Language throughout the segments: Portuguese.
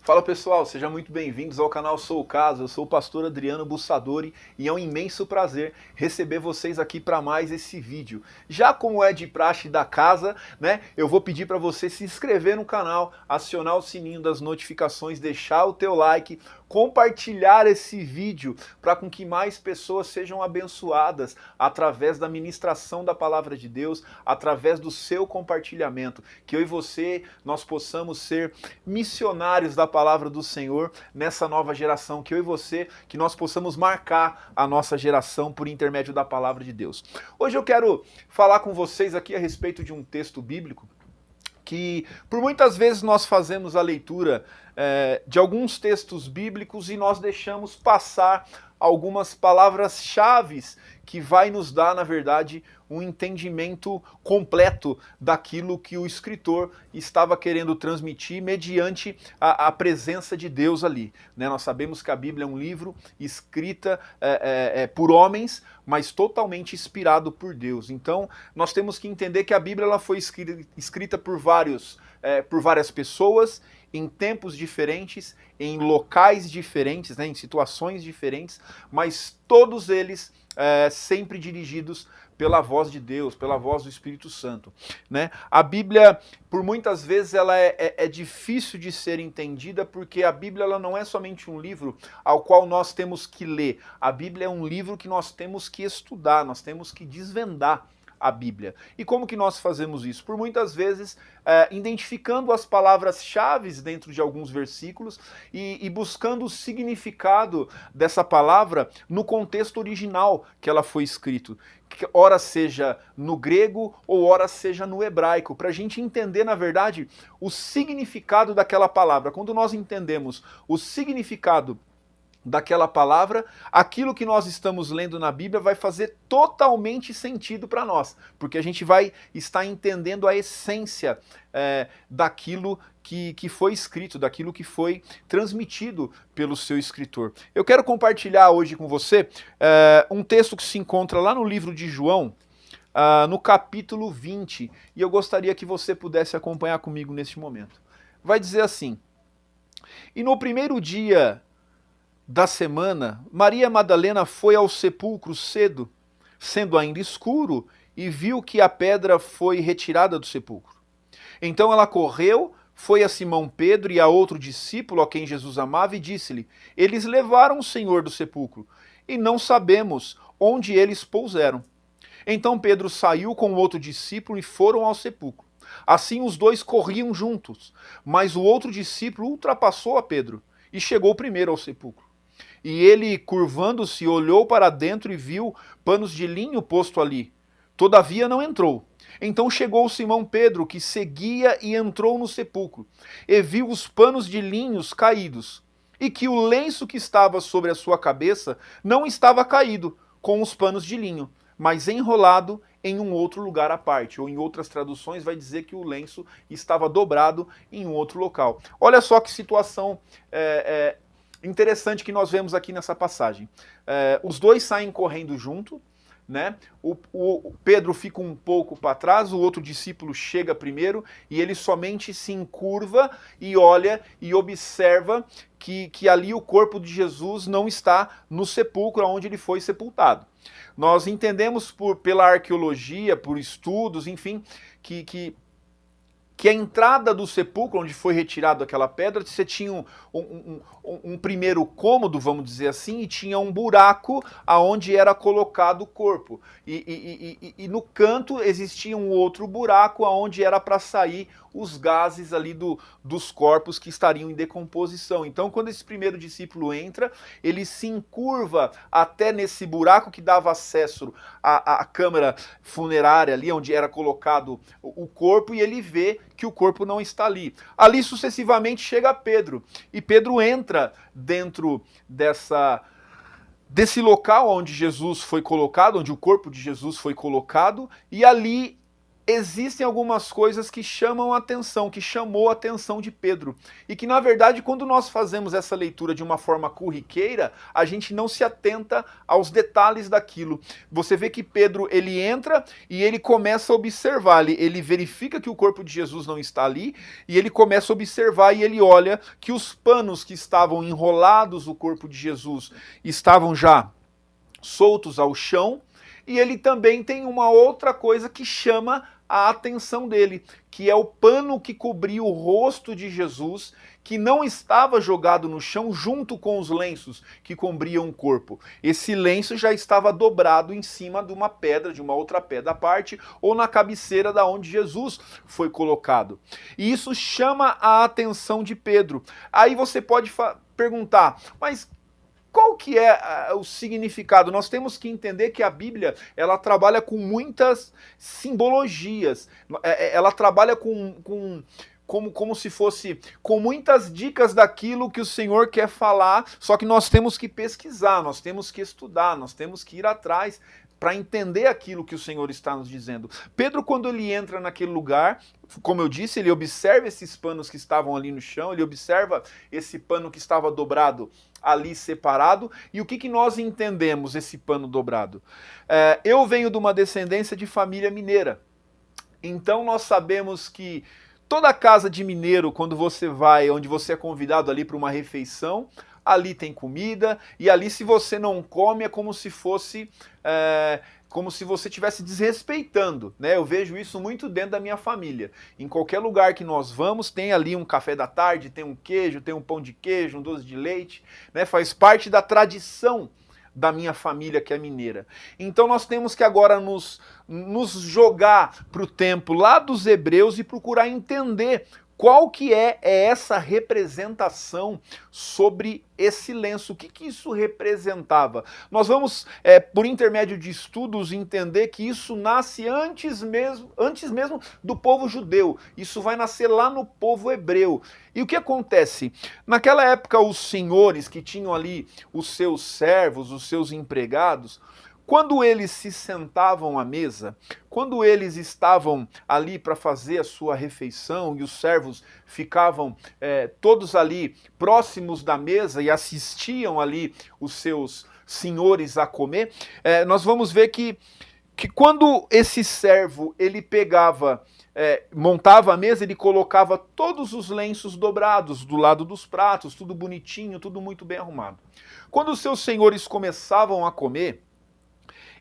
Fala pessoal, sejam muito bem-vindos ao canal Sou o Caso. Eu sou o pastor Adriano Bussadori e é um imenso prazer receber vocês aqui para mais esse vídeo. Já como é de praxe da casa, né, eu vou pedir para você se inscrever no canal, acionar o sininho das notificações, deixar o teu like, compartilhar esse vídeo para com que mais pessoas sejam abençoadas através da ministração da palavra de Deus, através do seu compartilhamento, que eu e você nós possamos ser missionários da palavra do Senhor nessa nova geração, que eu e você, que nós possamos marcar a nossa geração por intermédio da palavra de Deus. Hoje eu quero falar com vocês aqui a respeito de um texto bíblico que por muitas vezes nós fazemos a leitura de alguns textos bíblicos e nós deixamos passar algumas palavras-chave que vai nos dar, na verdade, um entendimento completo daquilo que o escritor estava querendo transmitir mediante a presença de Deus ali. Né? Nós sabemos que a Bíblia é um livro escrita por homens, mas totalmente inspirado por Deus. Então, nós temos que entender que a Bíblia ela foi escrita por várias pessoas, em tempos diferentes, em locais diferentes, né, em situações diferentes, mas todos eles sempre dirigidos pela voz de Deus, pela voz do Espírito Santo. Né? A Bíblia, por muitas vezes, ela é difícil de ser entendida porque a Bíblia ela não é somente um livro ao qual nós temos que ler. A Bíblia é um livro que nós temos que estudar, nós temos que desvendar a Bíblia. E como que nós fazemos isso? Por muitas vezes identificando as palavras-chave dentro de alguns versículos e buscando o significado dessa palavra no contexto original que ela foi escrita. Ora seja no grego ou ora seja no hebraico, para a gente entender, na verdade, o significado daquela palavra. Quando nós entendemos o significado daquela palavra, aquilo que nós estamos lendo na Bíblia vai fazer totalmente sentido para nós, porque a gente vai estar entendendo a essência daquilo que foi escrito, daquilo que foi transmitido pelo seu escritor. Eu quero compartilhar hoje com você um texto que se encontra lá no livro de João, no capítulo 20, e eu gostaria que você pudesse acompanhar comigo neste momento. Vai dizer assim: e no primeiro dia da semana, Maria Madalena foi ao sepulcro cedo, sendo ainda escuro, e viu que a pedra foi retirada do sepulcro. Então ela correu, foi a Simão Pedro e a outro discípulo a quem Jesus amava e disse-lhe: eles levaram o Senhor do sepulcro, e não sabemos onde eles puseram. Então Pedro saiu com o outro discípulo e foram ao sepulcro. Assim os dois corriam juntos, mas o outro discípulo ultrapassou a Pedro e chegou primeiro ao sepulcro. E ele, curvando-se, olhou para dentro e viu panos de linho posto ali. Todavia não entrou. Então chegou Simão Pedro, que seguia, e entrou no sepulcro. E viu os panos de linhos caídos, e que o lenço que estava sobre a sua cabeça não estava caído com os panos de linho, mas enrolado em um outro lugar à parte. Ou em outras traduções vai dizer que o lenço estava dobrado em um outro local. Olha só que situação interessante que nós vemos aqui nessa passagem. Os dois saem correndo junto, né? O Pedro fica um pouco para trás, o outro discípulo chega primeiro e ele somente se encurva e olha e observa que ali o corpo de Jesus não está no sepulcro onde ele foi sepultado. Nós entendemos pela arqueologia, por estudos, enfim, que a entrada do sepulcro, onde foi retirado aquela pedra, você tinha um primeiro cômodo, vamos dizer assim, e tinha um buraco aonde era colocado o corpo. E no canto existia um outro buraco aonde era para sair os gases ali dos corpos que estariam em decomposição. Então, quando esse primeiro discípulo entra, ele se encurva até nesse buraco que dava acesso à câmara funerária ali, onde era colocado o corpo, e ele vê que o corpo não está ali. Ali sucessivamente chega Pedro, e Pedro entra dentro desse local onde Jesus foi colocado, onde o corpo de Jesus foi colocado, e ali existem algumas coisas que chamam a atenção, que chamou a atenção de Pedro. E que, na verdade, quando nós fazemos essa leitura de uma forma corriqueira, a gente não se atenta aos detalhes daquilo. Você vê que Pedro, ele entra e ele começa a observar, ele verifica que o corpo de Jesus não está ali, e ele começa a observar e ele olha que os panos que estavam enrolados no corpo de Jesus estavam já soltos ao chão, e ele também tem uma outra coisa que chama a atenção dele, que é o pano que cobria o rosto de Jesus, que não estava jogado no chão junto com os lenços que cobriam o corpo. Esse lenço já estava dobrado em cima de uma pedra, de uma outra pedra à parte, ou na cabeceira da onde Jesus foi colocado. E isso chama a atenção de Pedro. Aí você pode perguntar, mas qual que é o significado? Nós temos que entender que a Bíblia, ela trabalha com muitas simbologias, ela trabalha como se fosse com muitas dicas daquilo que o Senhor quer falar, só que nós temos que pesquisar, nós temos que estudar, nós temos que ir atrás para entender aquilo que o Senhor está nos dizendo. Pedro, quando ele entra naquele lugar, como eu disse, ele observa esses panos que estavam ali no chão, ele observa esse pano que estava dobrado ali separado, e o que nós entendemos esse pano dobrado? Eu venho de uma descendência de família mineira, então nós sabemos que toda casa de mineiro, quando você vai, onde você é convidado ali para uma refeição, ali tem comida, e ali se você não come é como se fosse, como se você estivesse desrespeitando, né? Eu vejo isso muito dentro da minha família. Em qualquer lugar que nós vamos, tem ali um café da tarde, tem um queijo, tem um pão de queijo, um doce de leite, né? Faz parte da tradição da minha família que é mineira. Então nós temos que agora nos jogar para o tempo lá dos hebreus e procurar entender qual que é essa representação sobre esse lenço? O que isso representava? Nós vamos, por intermédio de estudos, entender que isso nasce antes mesmo do povo judeu. Isso vai nascer lá no povo hebreu. E o que acontece? Naquela época, os senhores que tinham ali os seus servos, os seus empregados, quando eles se sentavam à mesa, quando eles estavam ali para fazer a sua refeição e os servos ficavam todos ali próximos da mesa e assistiam ali os seus senhores a comer, nós vamos ver que quando esse servo ele pegava, montava a mesa, ele colocava todos os lenços dobrados do lado dos pratos, tudo bonitinho, tudo muito bem arrumado. Quando os seus senhores começavam a comer,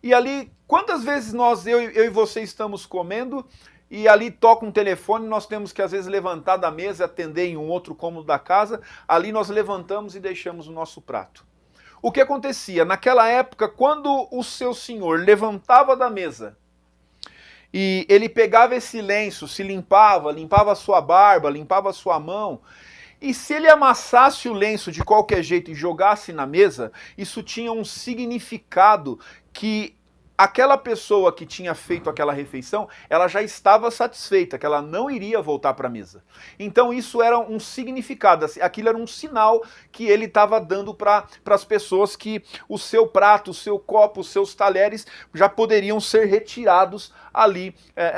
e ali, quantas vezes eu e você estamos comendo e ali toca um telefone, nós temos que às vezes levantar da mesa e atender em um outro cômodo da casa, ali nós levantamos e deixamos o nosso prato. O que acontecia? Naquela época, quando o seu senhor levantava da mesa e ele pegava esse lenço, se limpava a sua barba, limpava a sua mão, e se ele amassasse o lenço de qualquer jeito e jogasse na mesa, isso tinha um significado que aquela pessoa que tinha feito aquela refeição, ela já estava satisfeita, que ela não iria voltar para a mesa. Então isso era um significado, aquilo era um sinal que ele estava dando para as pessoas que o seu prato, o seu copo, os seus talheres já poderiam ser retirados ali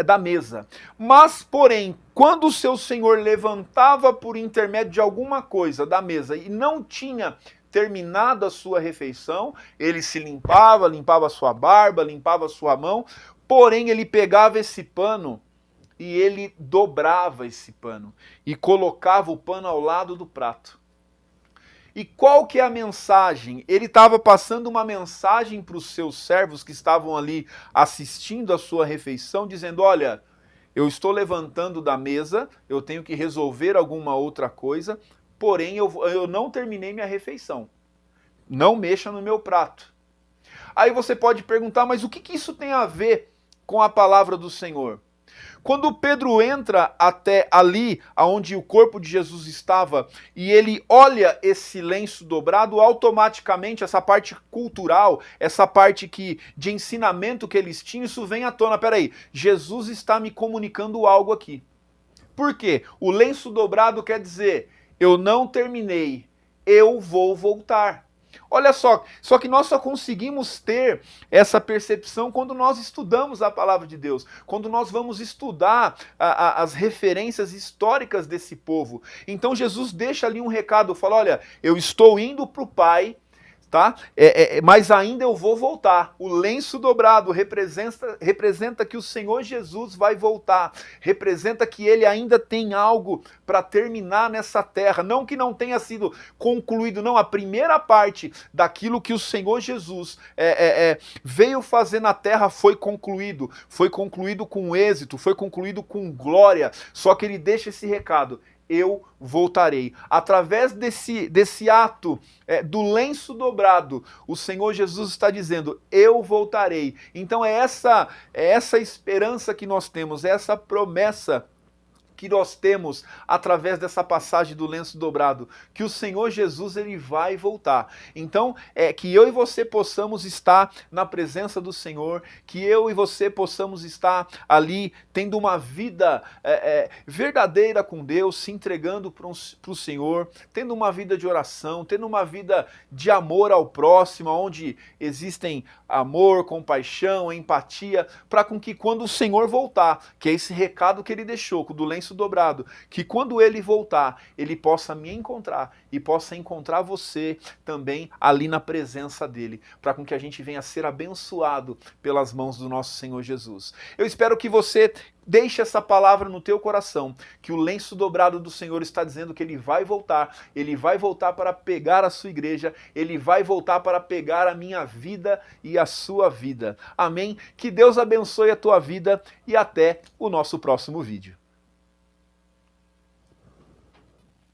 da mesa. Mas, porém, quando o seu senhor levantava por intermédio de alguma coisa da mesa e não tinha terminado a sua refeição, ele se limpava a sua barba, limpava a sua mão, porém ele pegava esse pano e ele dobrava esse pano e colocava o pano ao lado do prato. E qual que é a mensagem? Ele estava passando uma mensagem para os seus servos que estavam ali assistindo a sua refeição, dizendo, olha, eu estou levantando da mesa, eu tenho que resolver alguma outra coisa, porém eu não terminei minha refeição. Não mexa no meu prato. Aí você pode perguntar, mas o que isso tem a ver com a palavra do Senhor? Quando Pedro entra até ali, onde o corpo de Jesus estava, e ele olha esse lenço dobrado, automaticamente essa parte cultural, essa parte de ensinamento que eles tinham, isso vem à tona. Peraí, Jesus está me comunicando algo aqui. Por quê? O lenço dobrado quer dizer, eu não terminei, eu vou voltar. Olha só que nós só conseguimos ter essa percepção quando nós estudamos a palavra de Deus, quando nós vamos estudar as referências históricas desse povo. Então Jesus deixa ali um recado, fala, olha, eu estou indo para o Pai, tá? Mas ainda eu vou voltar. O lenço dobrado representa que o Senhor Jesus vai voltar, representa que ele ainda tem algo para terminar nessa terra, não que não tenha sido concluído, não, a primeira parte daquilo que o Senhor Jesus veio fazer na terra foi concluído com êxito, foi concluído com glória, só que ele deixa esse recado, eu voltarei. Através desse ato do lenço dobrado, o Senhor Jesus está dizendo, eu voltarei. Então é essa esperança que nós temos, é essa promessa que nós temos através dessa passagem do lenço dobrado, que o Senhor Jesus ele vai voltar. Então, que eu e você possamos estar na presença do Senhor, que eu e você possamos estar ali tendo uma vida verdadeira com Deus, se entregando para o Senhor, tendo uma vida de oração, tendo uma vida de amor ao próximo, onde existem amor, compaixão, empatia, para com que quando o Senhor voltar, que é esse recado que ele deixou do lenço dobrado, que quando ele voltar, ele possa me encontrar e possa encontrar você também ali na presença dele, para com que a gente venha a ser abençoado pelas mãos do nosso Senhor Jesus. Eu espero que você deixe essa palavra no teu coração, que o lenço dobrado do Senhor está dizendo que ele vai voltar para pegar a sua igreja, ele vai voltar para pegar a minha vida e a sua vida. Amém? Que Deus abençoe a tua vida e até o nosso próximo vídeo.